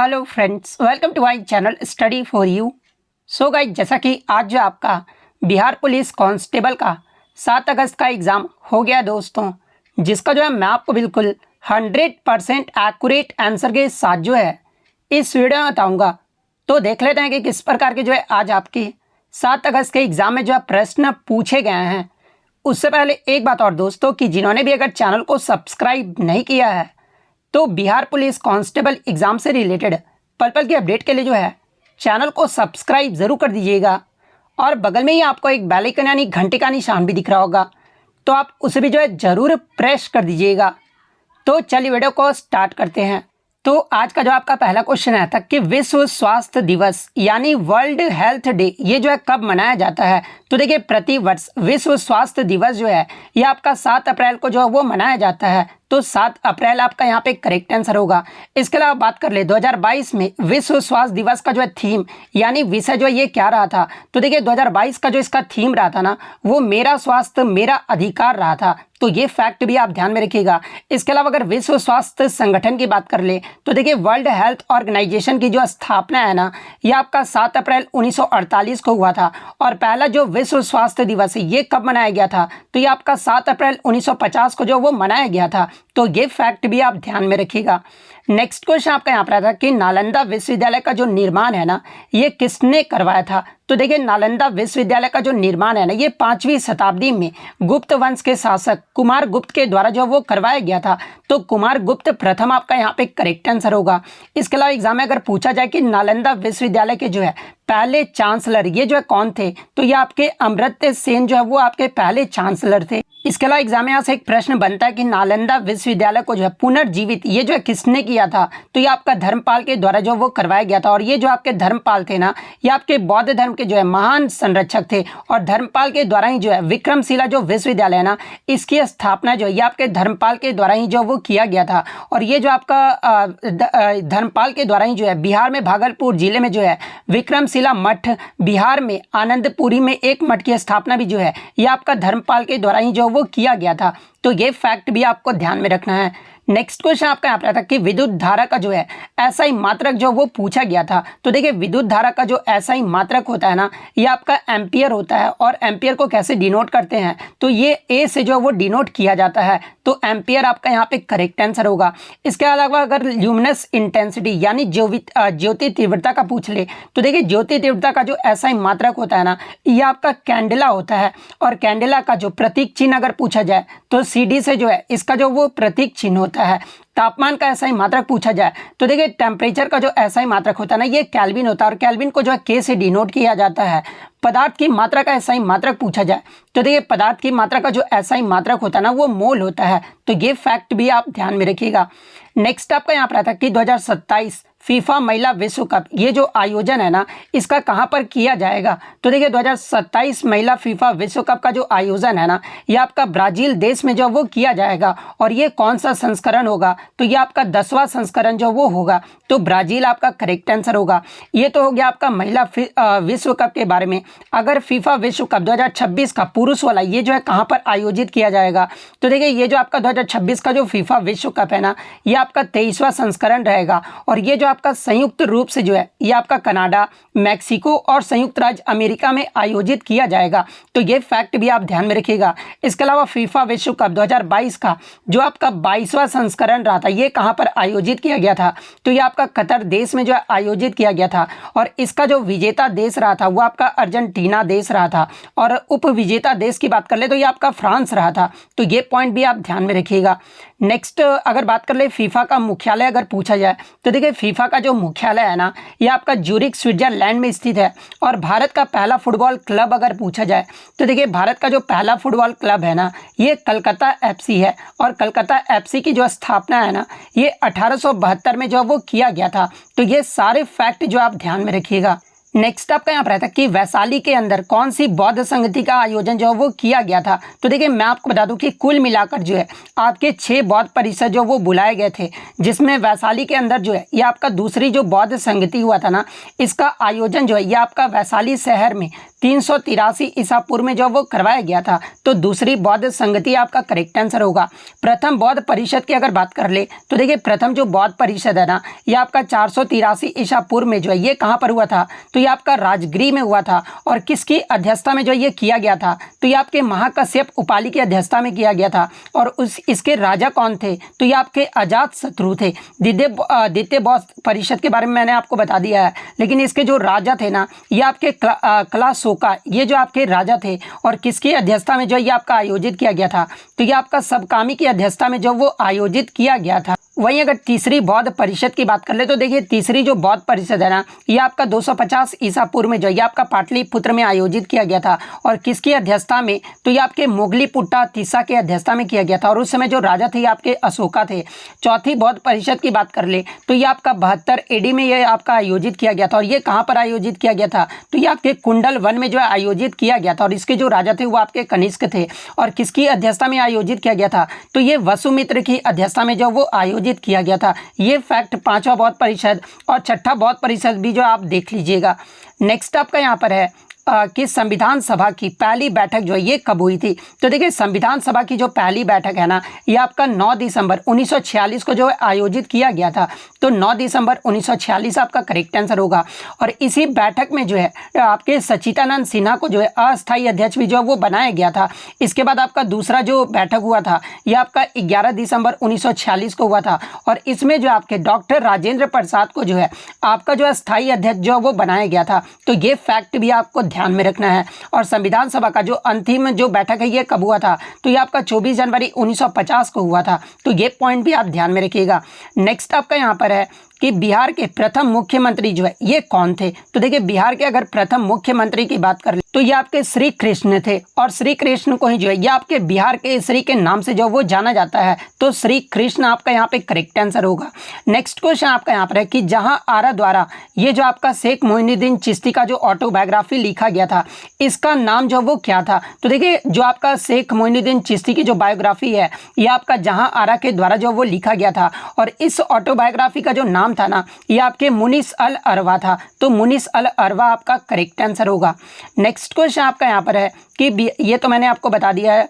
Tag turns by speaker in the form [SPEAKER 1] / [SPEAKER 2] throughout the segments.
[SPEAKER 1] Hello friends, welcome to my channel study for you. So guys, जैसा कि आज जो आपका बिहार पुलिस कांस्टेबल का 7 अगस्त का एग्ज़ाम हो गया दोस्तों, जिसका जो है मैं आपको बिल्कुल 100% एक्यूरेट आंसर के साथ जो है इस वीडियो में बताऊंगा। तो देख लेते हैं कि किस प्रकार के जो है आज आपके 7 अगस्त के एग्ज़ाम में जो है प्रश्न पूछे गए हैं। उससे पहले एक बात और दोस्तों, कि जिन्होंने भी अगर चैनल को सब्सक्राइब नहीं किया है तो बिहार पुलिस कांस्टेबल एग्ज़ाम से रिलेटेड पल पल की अपडेट के लिए जो है चैनल को सब्सक्राइब ज़रूर कर दीजिएगा। और बगल में ही आपको एक बेल आइकन यानी घंटे का निशान भी दिख रहा होगा, तो आप उसे भी जो है ज़रूर प्रेस कर दीजिएगा। तो चलिए वीडियो को स्टार्ट करते हैं। तो आज का जो आपका पहला क्वेश्चन है था कि विश्व स्वास्थ्य दिवस यानी वर्ल्ड हेल्थ डे ये जो है कब मनाया जाता है। तो देखिए, प्रति वर्ष विश्व स्वास्थ्य दिवस जो है ये आपका 7 अप्रैल को जो है वो मनाया जाता है। तो 7 अप्रैल आपका यहाँ पे करेक्ट आंसर होगा। इसके अलावा बात कर ले 2022 में विश्व स्वास्थ्य दिवस का जो है थीम यानी विषय जो है ये क्या रहा था। तो देखिए 2022 का जो इसका थीम रहा था ना, वो मेरा स्वास्थ्य मेरा अधिकार रहा था। तो ये फैक्ट भी आप ध्यान में रखिएगा। इसके अलावा अगर विश्व स्वास्थ्य संगठन की बात कर ले तो देखिए वर्ल्ड हेल्थ ऑर्गेनाइजेशन की जो स्थापना है ना, ये आपका 7 अप्रैल 1948 को हुआ था। और पहला जो विश्व स्वास्थ्य दिवस है ये कब मनाया गया था, तो ये आपका 7 अप्रैल 1950 को जो वो मनाया गया था। तो ये फैक्ट भी आप ध्यान में रखिएगा। नेक्स्ट क्वेश्चन आपका यहाँ पर आता है कि नालंदा विश्वविद्यालय का जो निर्माण है ना, ये किसने करवाया था। तो देखिए नालंदा विश्वविद्यालय का जो निर्माण है ना, ये 5वीं शताब्दी में गुप्त वंश के शासक कुमार गुप्त के द्वारा जो वो करवाया गया था। तो कुमार गुप्त प्रथम आपका यहाँ पे करेक्ट आंसर होगा। इसके अलावा एग्जाम में अगर पूछा जाए कि नालंदा विश्वविद्यालय के जो है पहले चांसलर ये जो है कौन थे, तो ये आपके अमर्त्य सेन जो है वो आपके पहले चांसलर थे। इसके अलावा एग्जाम में यहाँ से एक प्रश्न बनता है कि नालंदा विश्वविद्यालय को जो है पुनर्जीवित ये जो है किसने किया था। तो ये आपका धर्मपाल के द्वारा जो वो करवाया गया था। और ये जो आपके धर्मपाल थे ना, ये आपके बौद्ध धर्म के जो है महान संरक्षक थे। और धर्मपाल के द्वारा ही जो है विक्रमशिला जो विश्वविद्यालय है ना, इसकी स्थापना जो है ये आपके धर्मपाल के द्वारा ही जो वो किया गया था। और ये जो आपका धर्मपाल के द्वारा ही जो है बिहार में भागलपुर जिले में जो है विक्रमशिला मठ, बिहार में आनंदपुरी में एक मठ की स्थापना भी जो है ये आपका धर्मपाल के द्वारा ही जो वो किया गया था। तो ये फैक्ट भी आपको ध्यान में रखना है। नेक्स्ट क्वेश्चन आपका यहाँ पर था कि विद्युत धारा का जो है एसआई मात्रक जो वो पूछा गया था। तो देखिए विद्युत धारा का जो एसआई मात्रक होता है ना, ये आपका एम्पियर होता है। और एम्पियर को कैसे डिनोट करते हैं, तो ये ए से जो वो डिनोट किया जाता है। तो एम्पियर आपका यहाँ पे करेक्ट आंसर होगा। इसके अलावा अगर ल्यूमिनस इंटेंसिटी यानी ज्योति तीव्रता का पूछ ले, तो देखिए ज्योति तीव्रता का जो एसआई मात्रक होता है ना, ये आपका कैंडेला होता है। और कैंडेला का जो प्रतीक चिन्ह अगर पूछा जाए तो CD से जो है इसका जो वो प्रतीक चिन्ह होता है। तापमान का एसआई मात्रक पूछा जाए तो देखिए टेम्परेचर का जो एसआई मात्रक होता है ना, ये केल्विन होता है। और केल्विन को जो है K से डिनोट किया जाता है। पदार्थ की मात्रा का एसआई मात्रक पूछा जाए तो देखिए पदार्थ की मात्रा का जो एसआई मात्रक होता है ना, वो मोल होता है। तो ये फैक्ट भी आप ध्यान में रखिएगा। नेक्स्ट आपका यहाँ पर आता है कि 2027 फीफा महिला विश्व कप ये जो आयोजन है ना, इसका कहाँ पर किया जाएगा। तो देखिए 2027 महिला फीफा विश्व कप का जो आयोजन है ना, ये आपका ब्राज़ील देश में जो वो किया जाएगा। और ये कौन सा संस्करण होगा, तो ये आपका 10वां संस्करण जो वो होगा। तो ब्राज़ील आपका करेक्ट आंसर होगा। ये तो हो गया आपका महिला विश्व कप के बारे में। अगर फीफा विश्व कप 2026 का पुरुष वाला ये जो है कहाँ पर आयोजित किया जाएगा, तो देखिए ये जो आपका 2026 का जो फीफा विश्व कप है ना, ये आपका 23वां संस्करण रहेगा। और ये जो आपका संयुक्त रूप से जो है ये आपका कनाडा, मैक्सिको और संयुक्त राज्य अमेरिका में आयोजित किया जाएगा। तो ये फैक्ट भी आप ध्यान में रखिएगा। इसके अलावा फीफा विश्व कप 2022 का जो आपका 22वां संस्करण रहा था, ये कहाँ पर आयोजित किया गया था, तो ये आपका कतर देश में जो है आयोजित किया गया था। और इसका जो विजेता देश रहा था वो आपका अर्जेंटीना देश रहा था। और उप विजेता देश की बात कर ले तो ये आपका फ्रांस रहा था। तो ये पॉइंट भी आप ध्यान में रखिएगा। नेक्स्ट अगर बात कर ले फीफा का मुख्यालय अगर पूछा जाए, तो देखिए फीफा का जो मुख्यालय है ना, ये आपका ज्यूरिख स्विट्जरलैंड में स्थित है। और भारत का पहला फुटबॉल क्लब अगर पूछा जाए, तो देखिए भारत का जो पहला फुटबॉल क्लब है ना, ये कलकत्ता FC है। और कलकत्ता FC की जो स्थापना है ना, ये 1872 में जो वो किया गया था। तो ये सारे फैक्ट जो आप ध्यान में रखिएगा। नेक्स्ट आपका यहाँ पर रहता है कि वैशाली के अंदर कौन सी बौद्ध संगति का आयोजन जो है वो किया गया था। तो देखिए मैं आपको बता दूं कि कुल मिलाकर जो है आपके 6 बौद्ध परिषद जो वो बुलाए गए थे, जिसमें वैशाली के अंदर जो है ये आपका दूसरी जो बौद्ध संगति हुआ था ना, इसका आयोजन जो है ये आपका वैशाली शहर में 383 ईसा पूर्व में जो वो करवाया गया था। तो दूसरी बौद्ध संगति आपका करेक्ट आंसर होगा। प्रथम बौद्ध परिषद की अगर बात कर ले तो देखिए प्रथम जो बौद्ध परिषद है ना, ये आपका 483 ईसा पूर्व में जो है ये कहाँ पर हुआ था, तो ये आपका राजगृह में हुआ था। और किसकी अध्यक्षता में जो ये किया गया था, तो ये आपके महाकश्यप उपालि की अध्यक्षता में किया गया था। और इसके राजा कौन थे, तो ये आपके अजात शत्रु थे। द्वितीय बौद्ध परिषद के बारे में मैंने आपको बता दिया है, लेकिन इसके जो राजा थे ना, ये आपके क्लाशोका, ये जो आपके राजा थे। और किसकी अध्यक्षता में जो ये आपका आयोजित किया गया था, तो ये आपका सबकामी की अध्यक्षता में जो वो आयोजित किया गया था। वहीं अगर तीसरी बौद्ध परिषद की बात कर ले तो देखिए तीसरी जो बौद्ध परिषद है ना, ये आपका 250 ईसा पूर्व में जो ये आपका पाटलिपुत्र में आयोजित किया गया था। और किसकी अध्यक्षता में, तो ये आपके मोगलीपुट्टा तीसा के अध्यक्षता में किया गया था। और उस समय जो राजा थे ये आपके अशोका थे। चौथी बौद्ध परिषद की बात कर ले तो ये आपका 72 AD में ये आपका आयोजित किया गया था। और ये कहाँ पर आयोजित किया गया था, तो ये आपके कुंडल वन में जो है आयोजित किया गया था। और इसके जो राजा थे वो आपके कनिष्क थे। और किसकी अध्यक्षता में आयोजित किया गया था, तो ये वसुमित्र की अध्यक्षता में जो वो आयोजित किया गया था। ये फैक्ट पांचवा बौद्ध परिषद और छठा बौद्ध परिषद भी जो आप देख लीजिएगा। नेक्स्ट आपका यहाँ पर है कि संविधान सभा की पहली बैठक जो है ये कब हुई थी। तो देखिए संविधान सभा की जो पहली बैठक है ना, ये आपका 9 दिसंबर 1946 को जो है आयोजित किया गया था। तो 9 दिसंबर 1946 आपका करेक्ट आंसर होगा। और इसी बैठक में जो है आपके सच्चिदानंद सिन्हा को जो है अस्थायी अध्यक्ष भी जो है वो बनाया गया था। इसके बाद आपका दूसरा जो बैठक हुआ था ये आपका 11 दिसंबर 1946 को हुआ था। और इसमें जो आपके डॉक्टर राजेंद्र प्रसाद को जो है आपका जो अस्थायी अध्यक्ष जो वो बनाया गया था। तो ये फैक्ट भी आपको ध्यान में रखना है। और संविधान सभा का जो अंतिम जो बैठक है ये कब हुआ था, तो ये आपका 24 जनवरी 1950 को हुआ था। तो ये पॉइंट भी आप ध्यान में रखिएगा। नेक्स्ट आपका यहाँ पर है कि बिहार के प्रथम मुख्यमंत्री जो है ये कौन थे। तो देखिए बिहार के अगर प्रथम मुख्यमंत्री की बात कर ले तो ये आपके श्री कृष्ण थे। और श्री कृष्ण को ही जो है ये आपके बिहार के श्री के नाम से जो वो जाना जाता है। तो श्री कृष्ण आपका यहाँ पे करेक्ट आंसर होगा। नेक्स्ट क्वेश्चन आपका यहाँ पर है कि जहां आरा द्वारा ये जो आपका शेख मोइनुद्दीन चिश्ती का जो ऑटोबायोग्राफी लिखा गया था, इसका नाम जो वो क्या था। तो देखिए जो आपका शेख मोइनुद्दीन चिश्ती की जो बायोग्राफी है ये आपका जहां आरा के द्वारा जो वो लिखा गया था। और इस ऑटोबायोग्राफी का जो नाम था ना, ये आपके मुनिस अल अरवा था। तो मुनिस अल अरवा आपका करेक्ट आंसर होगा। नेक्स्ट क्वेश्चन आपका यहाँ पर है कि ये तो मैंने आपको बता दिया है।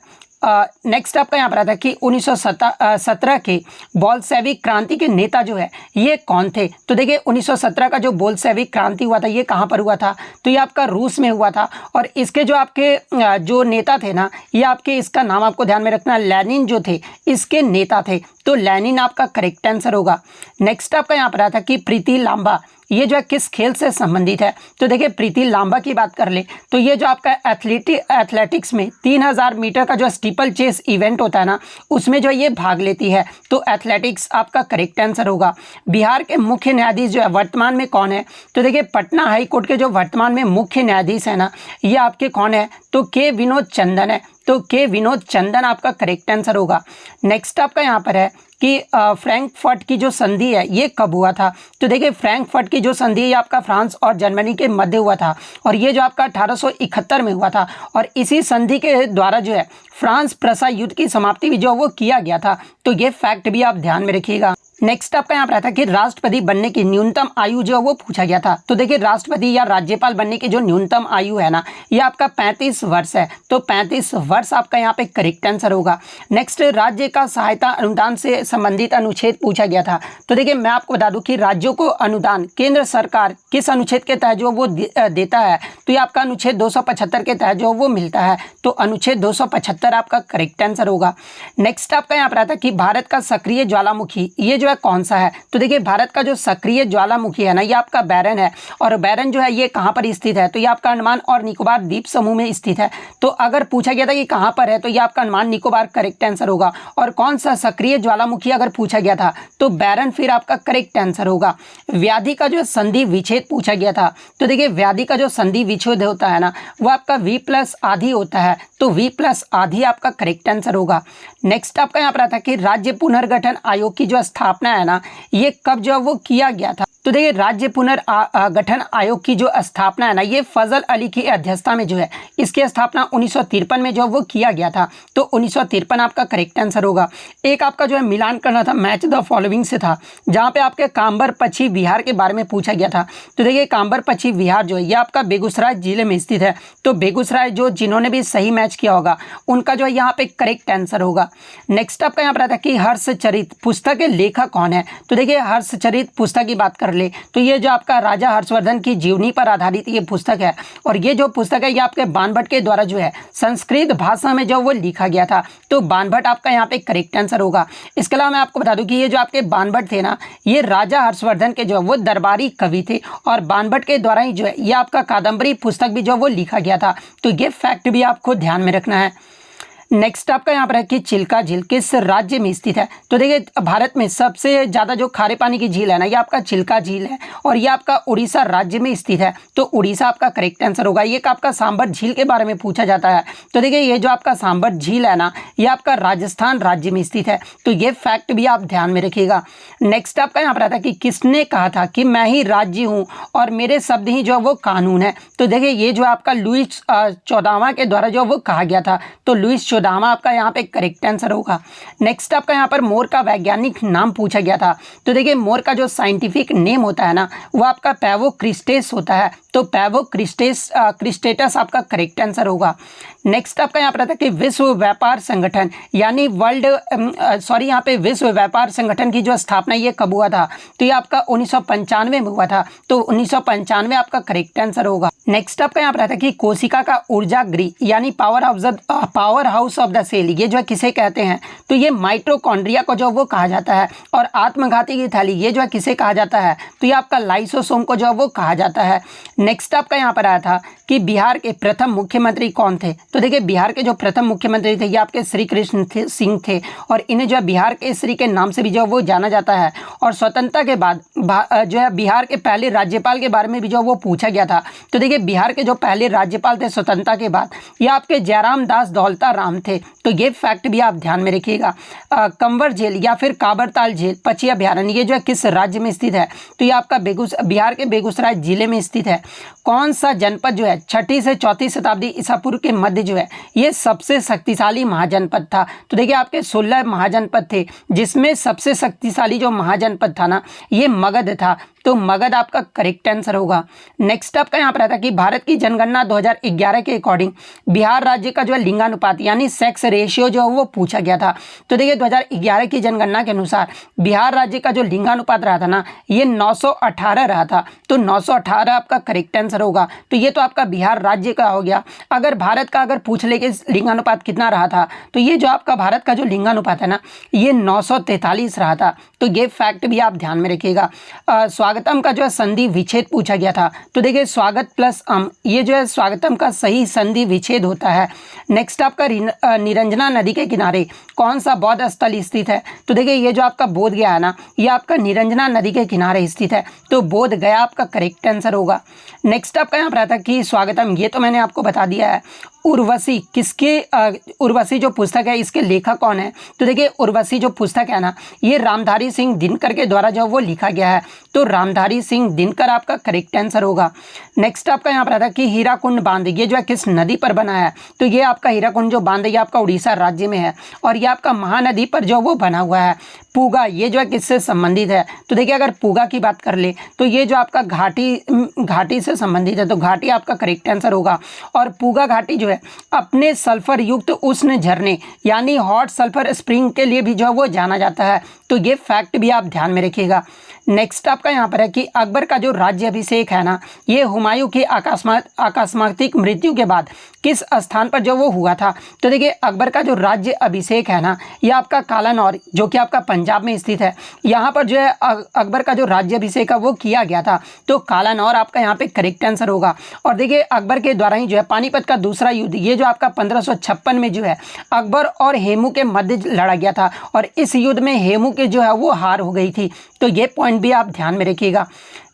[SPEAKER 1] नेक्स्ट आपका यहाँ पर आता है कि 1917 के बोल्शेविक क्रांति के नेता जो है ये कौन थे। तो देखिए 1917 का जो बोल्शेविक क्रांति हुआ था ये कहाँ पर हुआ था, तो ये आपका रूस में हुआ था। और इसके जो आपके जो नेता थे ना, ये आपके इसका नाम आपको ध्यान में रखना, लेनिन जो थे इसके नेता थे। तो लेनिन आपका करेक्ट आंसर होगा। नेक्स्ट आपका यहाँ पर आता है कि प्रीति लांबा ये जो है किस खेल से संबंधित है। तो देखिए प्रीति लांबा की बात कर ले तो ये जो आपका एथलेटिक्स में 3000 मीटर का जो स्टीपल चेस इवेंट होता है ना, उसमें जो ये भाग लेती है। तो एथलेटिक्स आपका करेक्ट आंसर होगा। बिहार के मुख्य न्यायाधीश जो है वर्तमान में कौन है, तो देखिए पटना हाई कोर्ट के जो वर्तमान में मुख्य न्यायाधीश है ना, ये आपके कौन है, तो के विनोद चंदन है। तो के विनोद चंदन आपका करेक्ट आंसर होगा। नेक्स्ट आपका यहाँ पर है कि फ्रैंकफर्ट की जो संधि है ये कब हुआ था। तो देखिए फ्रैंकफर्ट की जो संधि है आपका फ्रांस और जर्मनी के मध्य हुआ था। और ये जो आपका 1871 में हुआ था। और इसी संधि के द्वारा जो है फ्रांस प्रसा युद्ध की समाप्ति भी जो वो किया गया था। तो ये फैक्ट भी आप ध्यान में रखिएगा। नेक्स्ट आपका यहाँ पर आता है कि राष्ट्रपति बनने की न्यूनतम आयु जो वो पूछा गया था। तो देखिए राष्ट्रपति या राज्यपाल बनने की जो न्यूनतम आयु है ना, ये आपका 35 वर्ष है। तो 35 वर्ष आपका यहाँ पे करेक्ट आंसर होगा। नेक्स्ट राज्य का सहायता अनुदान से संबंधित अनुच्छेद पूछा गया था। तो देखिए मैं आपको बता दूं कि राज्यों को अनुदान केंद्र सरकार किस अनुच्छेद के तहत जो वो देता है, तो ये आपका अनुच्छेद 275 के तहत जो वो मिलता है। तो अनुच्छेद 275 आपका करेक्ट आंसर होगा। नेक्स्ट आपका यहाँ पर आता है कि भारत का सक्रिय ज्वालामुखी ये जो कौन सा है। तो देखिए भारत का जो सक्रिय ज्वालामुखी है ना, ये आपका बैरन है। और बैरन जो है ये कहां पर स्थित है, तो ये आपका अंडमान और निकोबार द्वीप समूह में स्थित है। तो अगर पूछा गया था कि कहां पर है, तो ये आपका अंडमान निकोबार करेक्ट आंसर होगा। और कौन सा सक्रिय ज्वालामुखी अगर पूछा गया था, तो बैरन फिर आपका करेक्ट आंसर होगा। व्याधि का जो संधि विच्छेद पूछा गया था। तो देखिए व्याधि का जो संधि विच्छेद होता है ना, वो आपका V+ आधी होता है। तो V+ आधी आपका करेक्ट आंसर होगा। नेक्स्ट आपका यहाँ पर आता है कि राज्य पुनर्गठन आयोग की जो स्थापना स्थापना है ना, ये कब जो वो किया गया था? तो देखिए राज्य पुनर्गठन आयोग की जो स्थापना है ना, ये फजल अली की अध्यक्षता में जो है इसकी स्थापना 1953 में जो वो किया गया था। तो 1953 आपका करेक्ट आंसर होगा। एक आपका जो है मिलान करना था, मैच द फॉलोइंग से था, जहाँ पे आपके काम्बर पश्चिम बिहार के बारे में पूछा गया था। तो देखिए काम्बर पश्चिम बिहार जो है ये आपका बेगूसराय जिले में स्थित है। तो बेगूसराय जो जिन्होंने भी सही मैच किया होगा उनका जो है यहाँ पे करेक्ट आंसर होगा। नेक्स्ट आपका यहाँ पर आता है कि हर्षचरित पुस्तक के लेखक कौन है? तो देखिए हर्षचरित पुस्तक की बात कर ले तो ये जो आपका राजा हर्षवर्धन की जीवनी पर आधारित ये पुस्तक है, और ये जो पुस्तक है ये आपके बाणभट्ट के द्वारा जो है संस्कृत भाषा में जो वो लिखा गया था। तो बाणभट्ट आपका यहाँ पे करेक्ट आंसर होगा। इसके अलावा मैं आपको बता दूं कि ये जो आपके बाणभट्ट थे ना, ये राजा हर्षवर्धन के जो वो दरबारी कवि थे, और बाणभट्ट के द्वारा ही जो है ये आपका कादम्बरी पुस्तक भी जो वो लिखा गया था। तो ये फैक्ट भी आपको ध्यान में रखना है। नेक्स्ट आपका यहाँ पर है कि चिल्का झील किस राज्य में स्थित है? तो देखिए भारत में सबसे ज़्यादा जो खारे पानी की झील है ना, ये आपका चिल्का झील है, और ये आपका उड़ीसा राज्य में स्थित है। तो उड़ीसा आपका करेक्ट आंसर होगा। ये आपका सांबर झील के बारे में पूछा जाता है। तो देखिए ये जो आपका सांबर झील है ना, ये आपका राजस्थान राज्य में स्थित है। तो ये फैक्ट भी आप ध्यान में रखिएगा। नेक्स्ट आपका यहाँ पर आता है कि किसने कहा था कि मैं ही राज्य हूँ और मेरे शब्द ही जो वो कानून है? तो देखिए ये जो आपका लुईस 14वां के द्वारा जो वो कहा गया था। तो लुईस 14वां आपका यहाँ पे करेक्ट आंसर होगा। नेक्स्ट आपका यहाँ पर मोर का वैज्ञानिक नाम पूछा गया था। तो देखिए मोर का जो साइंटिफिक नेम होता है ना, वो आपका पैवो क्रिस्टेस होता है। तो पैवो क्रिस्टेटस आपका करेक्ट आंसर होगा। नेक्स्ट आपका यहाँ पर आता है कि विश्व व्यापार संगठन यानी यहाँ पे विश्व व्यापार संगठन की जो स्थापना ये कब हुआ था? तो ये आपका 1995 में हुआ था। तो 1995 आपका करेक्ट आंसर होगा। नेक्स्ट आपका यहाँ पर आता है कि कोशिका का ऊर्जा गृह यानी power house of the cell, ये जो है किसे कहते हैं? तो ये माइटोकॉन्ड्रिया को जो वो कहा जाता है। और आत्मघाती की थैली ये जो है किसे कहा जाता है? तो ये आपका लाइसोसोम को जो वो कहा जाता है। नेक्स्ट आपका यहाँ पर आया था कि बिहार के प्रथम मुख्यमंत्री कौन थे? तो देखिए बिहार के जो प्रथम मुख्यमंत्री थे ये आपके श्री कृष्ण सिंह थे, और इन्हें जो है बिहार के श्री के नाम से भी जो वो जाना जाता है। और स्वतंत्रता के बाद जो है बिहार के पहले राज्यपाल के बारे में भी जो वो पूछा गया था। तो देखिए बिहार के जो पहले राज्यपाल थे स्वतंत्रता के बाद, ये आपके जयराम दास दौलता राम थे। तो ये फैक्ट भी आप ध्यान में रखिएगा। कंवर झील या फिर काबरताल झील पक्षी अभ्यारण्य ये जो है किस राज्य में स्थित है? तो ये आपका बिहार के बेगूसराय जिले में स्थित है। कौन सा जनपद जो है 6ठी से 4ठी शताब्दी ईसा पूर्व के मध्य जो है ये सबसे शक्तिशाली महाजनपद था? तो देखिए आपके 16 महाजनपद थे, जिसमें सबसे शक्तिशाली जो महाजनपद था ना, ये मगध था। तो मगध आपका करेक्ट आंसर होगा। नेक्स्ट आपका यहाँ पर आता है कि भारत की जनगणना 2011 के अकॉर्डिंग बिहार राज्य का जो है लिंगानुपात यानी सेक्स रेशियो जो है वो पूछा गया था। तो देखिए 2011 की जनगणना के अनुसार बिहार राज्य का जो लिंगानुपात रहा था ना, ये 918 रहा था। तो 918 आपका करेक्ट आंसर होगा। तो ये तो आपका बिहार राज्य का हो गया। अगर भारत का अगर पूछ ले कि लिंगानुपात कितना रहा था, तो ये जो आपका भारत का जो लिंगानुपात है ना, ये 943 रहा था। तो ये फैक्ट भी आप ध्यान में रखिएगा। स्वागतम का जो है संधि विच्छेद पूछा गया था। तो देखिए स्वागत प्लस ये जो है स्वागतम का सही संधि विच्छेद होता है। नेक्स्ट आपका निरंजना नदी के किनारे कौन सा बौद्ध स्थल स्थित है? तो देखिए ये जो आपका बोध गया है ना, ये आपका निरंजना नदी के किनारे स्थित है। तो बोध गया आपका करेक्ट आंसर होगा। नेक्स्ट आपका यहाँ पर आता है कि स्वागतम, ये तो मैंने आपको बता दिया है। उर्वशी उर्वशी जो पुस्तक है इसके लेखक कौन है? तो देखिए उर्वशी जो पुस्तक है ना, ये रामधारी सिंह दिनकर के द्वारा जो वो लिखा गया है। तो रामधारी सिंह दिनकर आपका करेक्ट आंसर होगा। नेक्स्ट आपका यहाँ पर आता है कि हीराकुंड बांध ये जो है किस नदी पर बना है? तो ये आपका हीराकुंड जो बांध है ये आपका उड़ीसा राज्य में है, और ये आपका महानदी पर जो वो बना हुआ है। पूगा ये जो है किससे संबंधित है? तो देखिए अगर पूगा की बात कर ले तो ये जो आपका घाटी से संबंधित है। तो घाटी आपका करेक्ट आंसर होगा। और पूगा घाटी जो है अपने सल्फर युक्त उष्ण झरने यानी हॉट सल्फर स्प्रिंग के लिए भी जो है वो जाना जाता है। तो ये फैक्ट भी आप ध्यान में रखिएगा। नेक्स्ट आपका यहाँ पर है कि अकबर का जो राज्य अभिषेक है ना, ये हुमायूं की आकस्मिक मृत्यु के बाद किस स्थान पर जो वो हुआ था? तो देखिए अकबर का जो राज्य अभिषेक है ना, ये आपका कालानौर जो कि आपका पंजाब में स्थित है, यहाँ पर जो है अकबर का जो राज्य अभिषेक है वो किया गया था। तो कालानौर आपका यहाँ पे करेक्ट आंसर होगा। और देखिए अकबर के द्वारा ही जो है पानीपत का दूसरा युद्ध ये जो आपका 1556 में जो है अकबर और हेमू के मध्य लड़ा गया था, और इस युद्ध में हेमू के जो है वो हार हो गई थी। तो ये पॉइंट भी आप ध्यान में रखिएगा।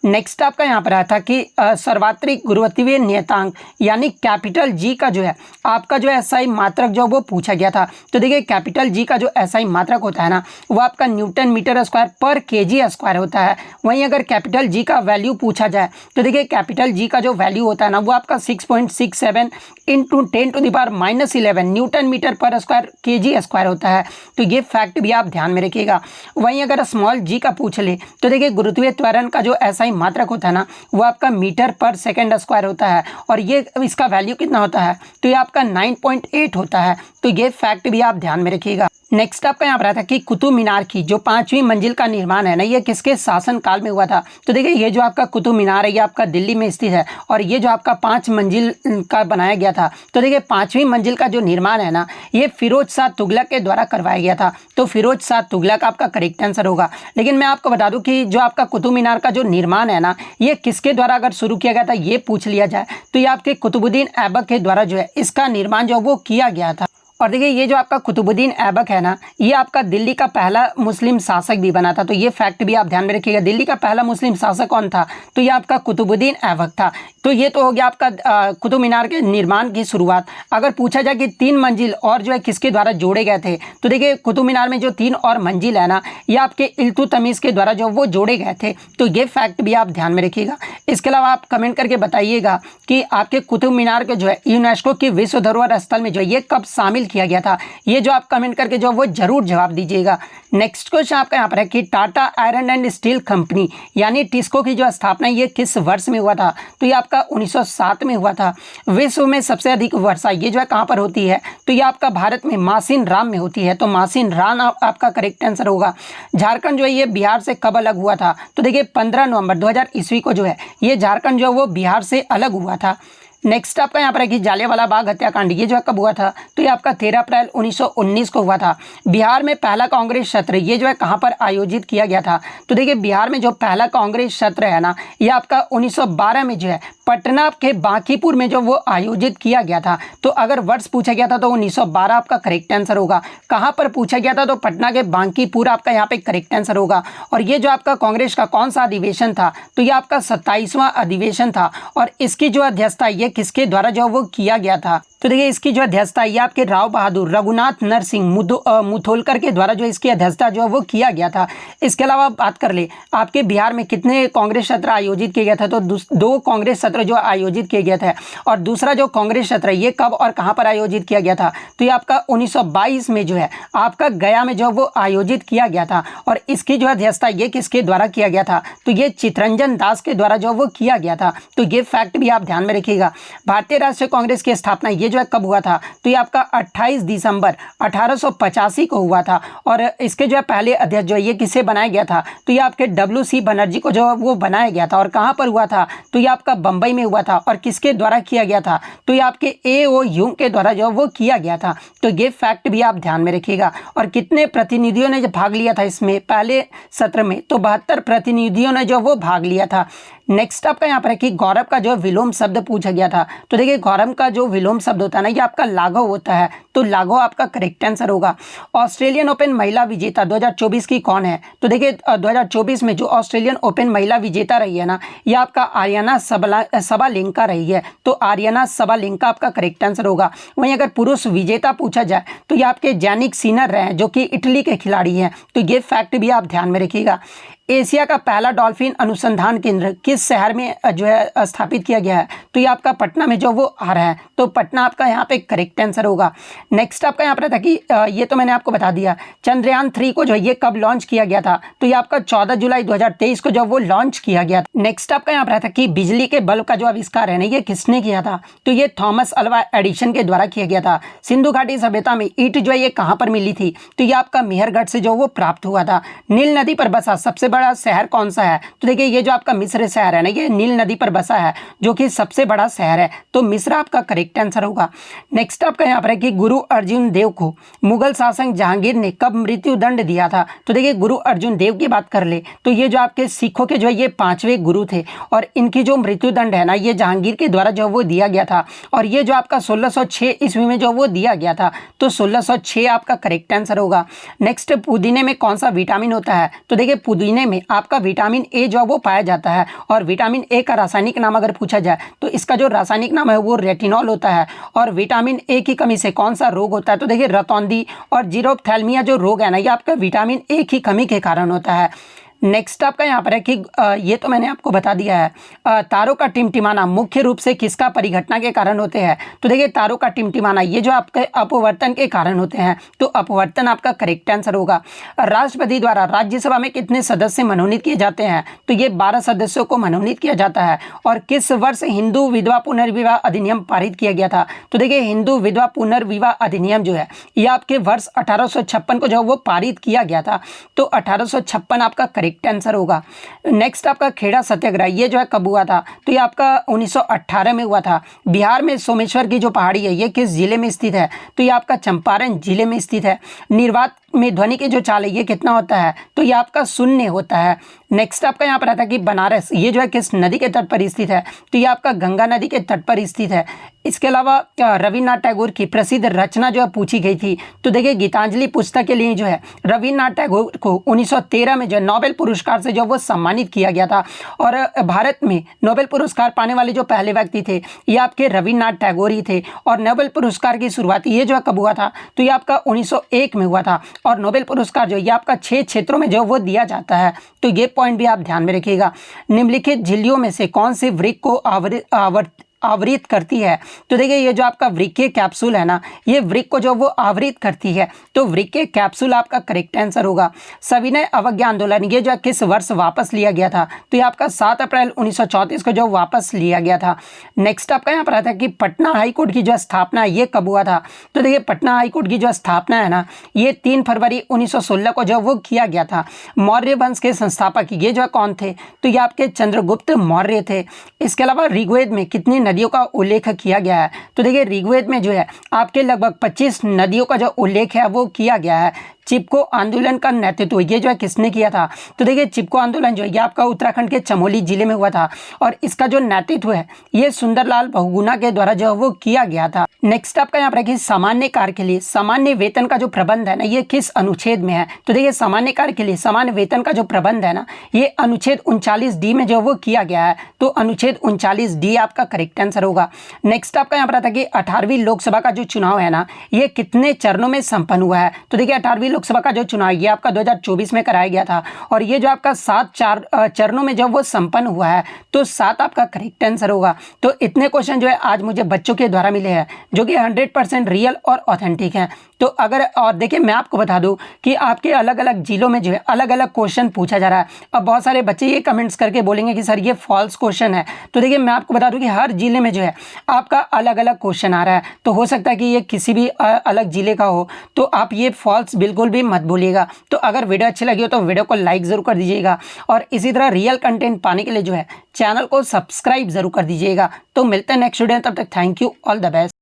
[SPEAKER 1] नेक्स्ट आपका यहाँ पर आया था कि सर्वात्रिक गुरुत्वीय नियतांक यानी कैपिटल जी का जो है आपका जो एसआई मात्रक जो वो पूछा गया था। तो देखिए कैपिटल जी का जो एसआई मात्रक होता है ना वो आपका न्यूटन मीटर स्क्वायर पर केजी स्क्वायर होता है। वहीं अगर कैपिटल जी का वैल्यू पूछा जाए तो देखिए कैपिटल जी का जो वैल्यू होता है ना वो आपका 6.67 इंटू 10⁻11 न्यूटन मीटर पर स्क्वायर केजी स्क्वायर होता है। तो ये फैक्ट भी आप ध्यान में रखिएगा। वहीं अगर स्मॉल जी का पूछ ले तो देखिए गुरुत्वीय त्वरण का जो एसआई मात्रक होता है ना वो आपका मीटर पर सेकंड स्क्वायर होता है और ये इसका वैल्यू कितना होता है तो ये आपका 9.8 होता है। तो ये फैक्ट भी आप ध्यान में रखिएगा। नेक्स्ट आपका यहाँ पर आता है कि कुतुब मीनार की जो 5वीं मंजिल का निर्माण है ना ये किसके शासन काल में हुआ था। तो देखिए ये जो आपका कुतुब मीनार है ये आपका दिल्ली में स्थित है और ये जो आपका 5 मंजिल का बनाया गया था। तो देखिए 5वीं मंजिल का जो निर्माण है ना ये फिरोज शाह तुगलक के द्वारा करवाया गया था। तो फिरोज शाह तुगलक आपका करेक्ट आंसर होगा। लेकिन मैं आपको बता दूं कि जो आपका कुतुब मीनार का जो निर्माण है ना ये किसके द्वारा अगर शुरू किया गया था ये पूछ लिया जाए तो ये आपके कुतुबुद्दीन ऐबक के द्वारा जो है इसका निर्माण जो वो किया गया था। और देखिए ये जो आपका कुतुबुद्दीन ऐबक है ना ये आपका दिल्ली का पहला मुस्लिम शासक भी बना था। तो ये फैक्ट भी आप ध्यान में रखिएगा। दिल्ली का पहला मुस्लिम शासक कौन था तो ये आपका कुतुबुद्दीन ऐबक था। तो ये तो हो गया आपका कुतुब मीनार के निर्माण की शुरुआत। अगर पूछा जाए कि 3 मंजिल और जो है किसके द्वारा जोड़े गए थे तो देखिए कुतुब मीनार में जो 3 और मंजिल है ना ये आपके इल्तुतमिश के द्वारा जो वो जोड़े गए थे। तो ये फैक्ट भी आप ध्यान में रखिएगा। इसके अलावा आप कमेंट करके बताइएगा कि आपके कुतुब मीनार के जो है यूनेस्को की विश्व धरोहर स्थल में जो है ये कब शामिल किया गया था। ये जो आप कमेंट करके जो वो जरूर जवाब दीजिएगा। नेक्स्ट क्वेश्चन आपका यहाँ पर है कि Tata iron and steel company यानी टिस्को की जो स्थापना ये किस वर्ष में हुआ था। तो ये आपका 1907 में हुआ था। विश्व में सबसे अधिक वर्षा ये जो है कहाँ पर होती है तो ये आपका भारत में मासिन राम में होती है। तो मासिन राम आपका करेक्ट आंसर होगा। झारखंड जो है ये बिहार से कब अलग हुआ था तो देखिए 15 नवंबर 2000 ईस्वी को जो है ये झारखंड जो है वो बिहार से अलग हुआ था। नेक्स्ट आपका यहाँ पर है कि जालियांवाला बाग हत्याकांड ये जो है कब हुआ था तो ये आपका 13 अप्रैल 1919 को हुआ था। बिहार में पहला कांग्रेस सत्र ये जो है कहाँ पर आयोजित किया गया था तो देखिए बिहार में जो पहला कांग्रेस सत्र है ना ये आपका 1912 में जो है पटना के बांकीपुर में जो वो आयोजित किया गया था। तो अगर वर्ष पूछा गया था तो 1912 आपका करेक्ट आंसर होगा। कहाँ पर पूछा गया था तो पटना के बांकीपुर आपका यहाँ पे करेक्ट आंसर होगा। और ये जो आपका कांग्रेस का कौन सा अधिवेशन था तो ये आपका 27वां अधिवेशन था और इसकी जो अध्यक्षता ये किसके द्वारा जो वो किया गया था तो देखिए इसकी जो अध्यक्षता ये आपके राव बहादुर रघुनाथ नरसिंह मुथोलकर के द्वारा जो इसकी अध्यक्षता जो वो किया गया था। इसके अलावा बात कर ले आपके बिहार में कितने कांग्रेस सत्र आयोजित किए गए थे तो 2 कांग्रेस सत्र जो आयोजित किए गए थे। और दूसरा जो कांग्रेस सत्र ये कब और कहाँ पर आयोजित किया गया था तो ये आपका 1922 में जो है आपका गया में जो वो आयोजित किया गया था। और इसकी जो अध्यक्षता ये किसके द्वारा किया गया था तो ये चितरंजन दास के द्वारा जो वो किया गया था। तो ये फैक्ट भी आप ध्यान में रखिएगा। भारतीय राष्ट्रीय कांग्रेस की स्थापना ये जो है कब हुआ था तो ये आपका 28 दिसंबर 1885 को हुआ था। और इसके जो है पहले अध्यक्ष जो है ये किसे बनाया गया था तो ये आपके WC बनर्जी को जो वो बनाया गया था। और कहाँ पर हुआ था तो ये आपका बंबई में हुआ था। और किसके द्वारा किया गया था तो ये आपके A.O. ह्यूम के द्वारा जो वो किया गया था। तो ये फैक्ट भी आप ध्यान में रखिएगा। और कितने प्रतिनिधियों ने जो भाग लिया था इसमें पहले सत्र में तो 72 प्रतिनिधियों ने जो वो भाग लिया था। नेक्स्ट आपका यहाँ पर है कि गौरव का जो विलोम शब्द पूछा गया था तो देखिए गौरव का जो विलोम शब्द होता है ना ये आपका लाघव होता है। तो लाघव आपका करेक्ट आंसर होगा। ऑस्ट्रेलियन ओपन महिला विजेता 2024 की कौन है तो देखिए 2024 में जो ऑस्ट्रेलियन ओपन महिला विजेता रही है ना ये आपका आर्याना सबालेंका रही है। तो आर्याना सबालेंका आपका करेक्ट आंसर होगा। वहीं अगर पुरुष विजेता पूछा जाए तो ये आपके जैनिक सिनर रहे हैं जो कि इटली के खिलाड़ी हैं। तो ये फैक्ट भी आप ध्यान में रखिएगा। एशिया का पहला डॉल्फिन अनुसंधान केंद्र किस शहर में जो है स्थापित किया गया है तो ये आपका पटना में जो वो आ रहा है। तो पटना आपका यहाँ पे करेक्ट आंसर होगा। नेक्स्ट आपका यहाँ पर था कि ये तो मैंने आपको बता दिया। चंद्रयान 3 को जो ये कब लॉन्च किया गया था तो ये आपका 14 जुलाई 2023 को जो वो लॉन्च किया गया था। नेक्स्ट आपका यहाँ पर था कि बिजली के बल्ब का जो आविष्कार है ना ये किसने किया था तो ये थॉमस अल्वा एडिसन के द्वारा किया गया था। सिंधु घाटी सभ्यता में ईंट जो है ये कहाँ पर मिली थी तो ये आपका मेहरगढ़ से जो वो प्राप्त हुआ था। नील नदी पर बसा सबसे बड़ा शहर कौन सा है तो देखिए ये जो आपका मिस्र शहर है ना ये नील नदी पर बसा है जो कि सबसे बड़ा शहर है। तो मिस्र आपका करेक्ट आंसर होगा। नेक्स्ट आपका यहाँ पर है कि गुरु अर्जुन देव को मुगल शासक जहांगीर ने कब मृत्यु दंड दिया था तो देखिए गुरु अर्जुन देव की बात कर ले तो ये जो आपके सिखों के जो है ये 5वें गुरु थे और इनकी जो मृत्यु दंड है ना ये जहांगीर के द्वारा जो वो दिया गया था। और ये जो आपका 1606 ईस्वी में जो वो दिया गया था। तो 1606 आपका करेक्ट आंसर होगा। नेक्स्ट पुदीने में कौन सा विटामिन होता है तो देखिए पुदीने में आपका विटामिन ए जो है वो पाया जाता है। और विटामिन ए का रासायनिक नाम अगर पूछा जाए तो इसका जो रासायनिक नाम है वो रेटिनॉल होता है। और विटामिन ए की कमी से कौन सा रोग होता है, तो देखिए रतौंधी और जीरोप्थैल्मिया जो रोग है ना, ये आपका विटामिन ए की कमी के कारण होता है। नेक्स्ट आपका यहाँ पर है कि ये तो मैंने आपको बता दिया है। तारों का टिमटिमाना मुख्य रूप से किसका परिघटना के कारण होते हैं, तो देखिए तारों का टिमटिमाना ये जो आपके अपवर्तन के कारण होते हैं, तो अपवर्तन आपका करेक्ट आंसर होगा। राष्ट्रपति द्वारा राज्यसभा में कितने सदस्य मनोनीत किए जाते हैं, तो ये 12 सदस्यों को मनोनीत किया जाता है। और किस वर्ष हिंदू विधवा पुनर्विवाह अधिनियम पारित किया गया था, तो देखिए हिंदू विधवा पुनर्विवाह अधिनियम जो है ये आपके वर्ष 1856 को जो वो पारित किया गया था। तो 1856 आपका करेक्ट आंसर होगा। नेक्स्ट आपका खेड़ा सत्याग्रह ये जो है कब हुआ था, तो ये आपका 1918 में हुआ था। बिहार में सोमेश्वर की जो पहाड़ी है ये किस जिले में स्थित है, तो ये आपका चंपारण जिले में स्थित है। निर्वात में ध्वनि की जो चाल है ये कितना होता है, तो ये आपका 0 होता है। नेक्स्ट आपका यहाँ पर आता है कि बनारस ये जो है किस नदी के तट पर स्थित है, तो ये आपका गंगा नदी के तट पर स्थित है। इसके अलावा रविन्द्रनाथ टैगोर की प्रसिद्ध रचना जो है पूछी गई थी, तो देखिए गीतांजलि पुस्तक के लिए जो है रविन्द्रनाथ टैगोर को 1913 में जो नोबेल पुरस्कार से जो वो सम्मानित किया गया था। और भारत में नोबेल पुरस्कार पाने वाले जो पहले व्यक्ति थे ये आपके रविन्द्रनाथ टैगोर ही थे। और नोबेल पुरस्कार की शुरुआत ये जो है कब हुआ था, तो ये आपका 1901 में हुआ था। और नोबेल पुरस्कार जो ये आपका 6 क्षेत्रों में जो वो दिया जाता है, तो ये पॉइंट भी आप ध्यान में रखिएगा। निम्नलिखित झिल्लियों में से कौन सी वृक्क को आवृत करती है, तो देखिए ये जो आपका वृक्कीय कैप्सूल है ना, ये वृक्क को जो वो आवृत करती है, तो वृक्कीय कैप्सूल आपका करेक्ट आंसर होगा। सविनय अवज्ञा आंदोलन ये जो किस वर्ष वापस लिया गया था, तो ये आपका 7 अप्रैल 1934 को जो वापस लिया गया था। नेक्स्ट आपका यहाँ पर आता है कि पटना हाईकोर्ट की जो स्थापना है ये कब हुआ था, तो देखिए पटना हाईकोर्ट की जो स्थापना है ना ये 3 फरवरी 1916 को जो वो किया गया था। मौर्य वंश के संस्थापक ये जो कौन थे, तो ये आपके चंद्रगुप्त मौर्य थे। इसके अलावा ऋग्वेद में कितनी नदियों का उल्लेख किया गया है, तो देखिए ऋग्वेद में जो है आपके लगभग 25 नदियों का जो उल्लेख है वो किया गया है। चिपको आंदोलन का नेतृत्व ये जो है किसने किया था, तो देखिए चिपको आंदोलन जो है ये आपका उत्तराखंड के चमोली जिले में हुआ था। और इसका जो नेतृत्व है ये सुंदरलाल बहुगुणा के द्वारा जो है वो किया गया था। नेक्स्ट आपका यहाँ पर कि सामान्य कार्य के लिए सामान्य वेतन का जो प्रबंध है ना ये किस अनुच्छेद में है, तो देखिए सामान्य कार्य के लिए सामान्य वेतन का जो प्रबंध है ना ये अनुच्छेद 39D में जो वो किया गया है। तो अनुच्छेद 39D आपका करेक्ट आंसर होगा। नेक्स्ट आपका यहाँ पर आता है कि 18वीं लोकसभा का जो चुनाव है ना ये कितने चरणों में संपन्न हुआ है, तो देखिए 18वीं लोकसभा का जो चुनाव ये आपका 2024 में कराया गया था। और ये जो आपका 7 चरणों में जब वो संपन्न हुआ है, तो 7 आपका करेक्ट आंसर होगा। तो इतने क्वेश्चन जो है आज मुझे बच्चों के द्वारा मिले हैं जो कि 100% रियल और ऑथेंटिक हैं। तो अगर और देखिए मैं आपको बता दूं कि आपके अलग अलग जिलों में जो है अलग अलग क्वेश्चन पूछा जा रहा है। अब बहुत सारे बच्चे ये कमेंट्स करके बोलेंगे कि सर ये फॉल्स क्वेश्चन है, तो देखिए मैं आपको बता दूं कि हर जिले में जो है आपका अलग अलग क्वेश्चन आ रहा है। तो हो सकता है कि ये किसी भी अलग जिले का हो, तो आप ये फॉल्स बिल्कुल भी मत भूलिएगा। तो अगर वीडियो अच्छी लगी हो तो वीडियो को लाइक ज़रूर कर दीजिएगा और इसी तरह रियल कंटेंट पाने के लिए जो है चैनल को सब्सक्राइब ज़रूर कर दीजिएगा। तो मिलते हैं नेक्स्ट वीडियो, तब तक thank you, all the best.